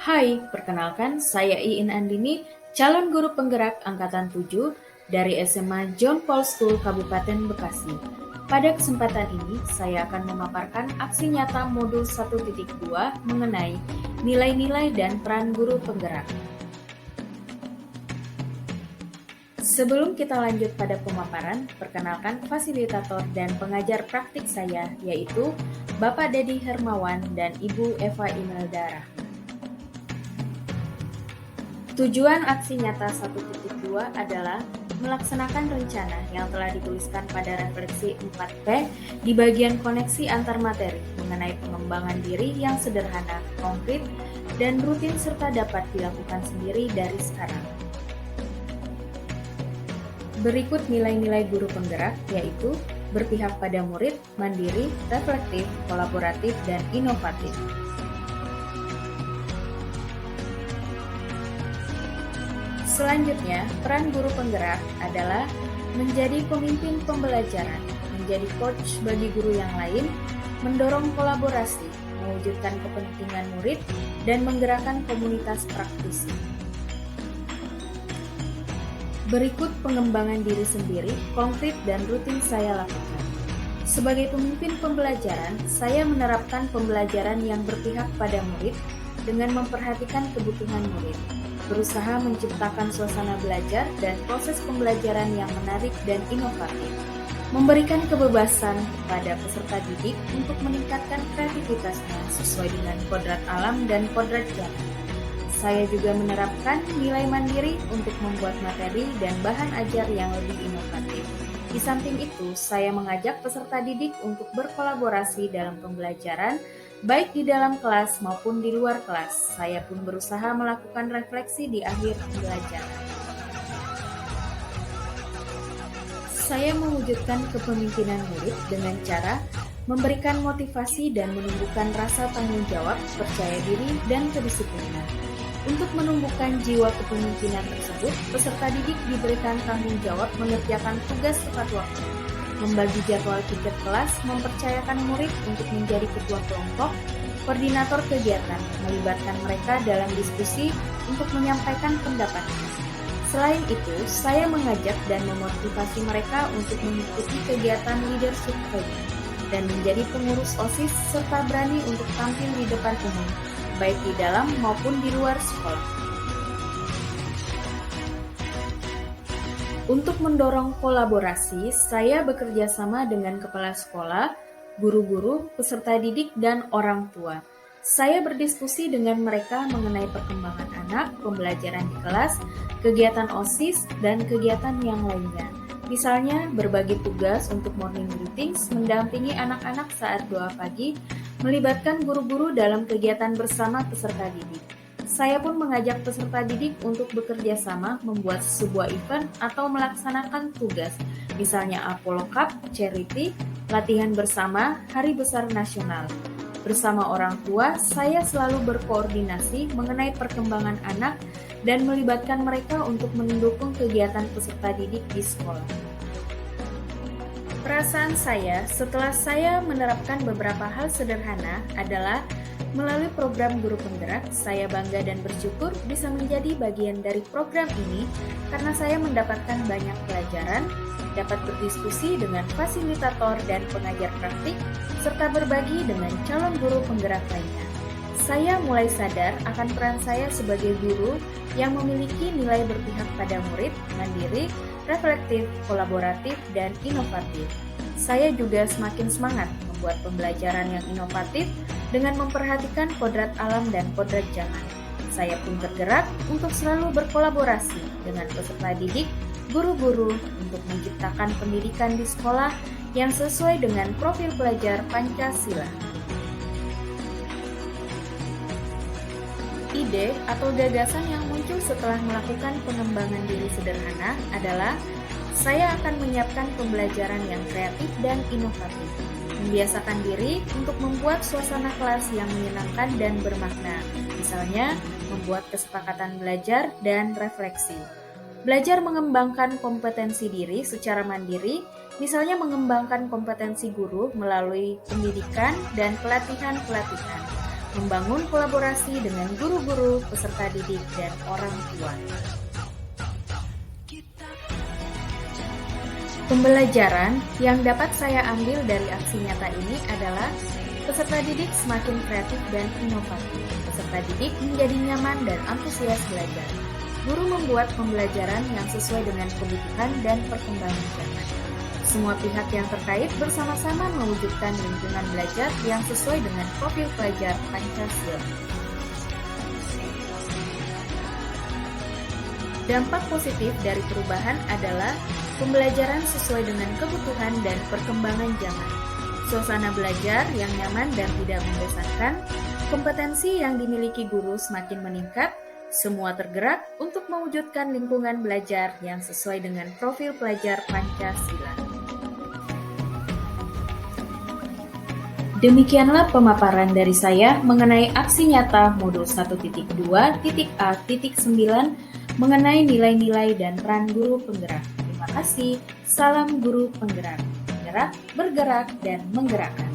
Hai, perkenalkan saya Iin Andini, calon guru penggerak Angkatan 7 dari SMA John Paul School Kabupaten Bekasi. Pada kesempatan ini, saya akan memaparkan aksi nyata modul 1.2 mengenai nilai-nilai dan peran guru penggerak. Sebelum kita lanjut pada pemaparan, perkenalkan fasilitator dan pengajar praktik saya, yaitu Bapak Dedi Hermawan dan Ibu Eva Imelda. Tujuan aksi nyata 1.2 adalah melaksanakan rencana yang telah dituliskan pada refleksi 4P di bagian koneksi antar materi mengenai pengembangan diri yang sederhana, konkret, dan rutin serta dapat dilakukan sendiri dari sekarang. Berikut nilai-nilai guru penggerak, yaitu berpihak pada murid, mandiri, reflektif, kolaboratif, dan inovatif. Selanjutnya, peran guru penggerak adalah menjadi pemimpin pembelajaran, menjadi coach bagi guru yang lain, mendorong kolaborasi, mewujudkan kepentingan murid, dan menggerakkan komunitas praktisi. Berikut pengembangan diri sendiri, konkret dan rutin saya lakukan. Sebagai pemimpin pembelajaran, saya menerapkan pembelajaran yang berpihak pada murid dengan memperhatikan kebutuhan murid, berusaha menciptakan suasana belajar dan proses pembelajaran yang menarik dan inovatif, memberikan kebebasan kepada peserta didik untuk meningkatkan kreativitasnya sesuai dengan kodrat alam dan kodrat zaman. Saya juga menerapkan nilai mandiri untuk membuat materi dan bahan ajar yang lebih inovatif. Di samping itu, saya mengajak peserta didik untuk berkolaborasi dalam pembelajaran, baik di dalam kelas maupun di luar kelas. Saya pun berusaha melakukan refleksi di akhir pembelajaran. Saya mewujudkan kepemimpinan murid dengan cara memberikan motivasi dan menumbuhkan rasa tanggung jawab, percaya diri, dan kedisiplinan. Untuk menumbuhkan jiwa kepemimpinan tersebut, peserta didik diberikan tanggung jawab mengerjakan tugas tepat waktu, membagi jadwal tiket kelas, mempercayakan murid untuk menjadi ketua kelompok, koordinator kegiatan, melibatkan mereka dalam diskusi untuk menyampaikan pendapatnya. Selain itu, saya mengajak dan memotivasi mereka untuk mengikuti kegiatan leadership program dan menjadi pengurus OSIS serta berani untuk tampil di depan umum, baik di dalam maupun di luar sekolah. Untuk mendorong kolaborasi, saya bekerja sama dengan kepala sekolah, guru-guru, peserta didik, dan orang tua. Saya berdiskusi dengan mereka mengenai perkembangan anak, pembelajaran di kelas, kegiatan OSIS, dan kegiatan yang lainnya. Misalnya, berbagi tugas untuk morning greetings, mendampingi anak-anak saat doa pagi, melibatkan guru-guru dalam kegiatan bersama peserta didik. Saya pun mengajak peserta didik untuk bekerja sama membuat sebuah event atau melaksanakan tugas, misalnya Apollo Cup, Charity, latihan bersama, Hari Besar Nasional. Bersama orang tua, saya selalu berkoordinasi mengenai perkembangan anak dan melibatkan mereka untuk mendukung kegiatan peserta didik di sekolah. Perasaan saya setelah saya menerapkan beberapa hal sederhana adalah melalui program guru penggerak, saya bangga dan bersyukur bisa menjadi bagian dari program ini karena saya mendapatkan banyak pelajaran, dapat berdiskusi dengan fasilitator dan pengajar praktik, serta berbagi dengan calon guru penggerak lainnya. Saya mulai sadar akan peran saya sebagai guru yang memiliki nilai berpihak pada murid, mandiri, reflektif, kolaboratif, dan inovatif. Saya juga semakin semangat membuat pembelajaran yang inovatif dengan memperhatikan kodrat alam dan kodrat zaman. Saya pun tergerak untuk selalu berkolaborasi dengan peserta didik, guru-guru untuk menciptakan pendidikan di sekolah yang sesuai dengan profil pelajar Pancasila. Ide atau gagasan yang muncul setelah melakukan pengembangan diri sederhana adalah saya akan menyiapkan pembelajaran yang kreatif dan inovatif, membiasakan diri untuk membuat suasana kelas yang menyenangkan dan bermakna, misalnya membuat kesepakatan belajar dan refleksi. Belajar mengembangkan kompetensi diri secara mandiri, misalnya mengembangkan kompetensi guru melalui pendidikan dan pelatihan-pelatihan. membangun kolaborasi dengan guru-guru, peserta didik, dan orang tua. Pembelajaran yang dapat saya ambil dari aksi nyata ini adalah peserta didik semakin kreatif dan inovatif. Peserta didik menjadi nyaman dan antusias belajar. Guru membuat pembelajaran yang sesuai dengan kebutuhan dan perkembangan zaman. Semua pihak yang terkait bersama-sama mewujudkan lingkungan belajar yang sesuai dengan profil pelajar Pancasila. Dampak positif dari perubahan adalah pembelajaran sesuai dengan kebutuhan dan perkembangan zaman. Suasana belajar yang nyaman dan tidak membosankan, kompetensi yang dimiliki guru semakin meningkat, semua tergerak untuk mewujudkan lingkungan belajar yang sesuai dengan profil pelajar Pancasila. Demikianlah pemaparan dari saya mengenai aksi nyata modul 1.2.A.9 mengenai nilai-nilai dan peran guru penggerak. Terima kasih. Salam guru penggerak. Bergerak, dan menggerakkan.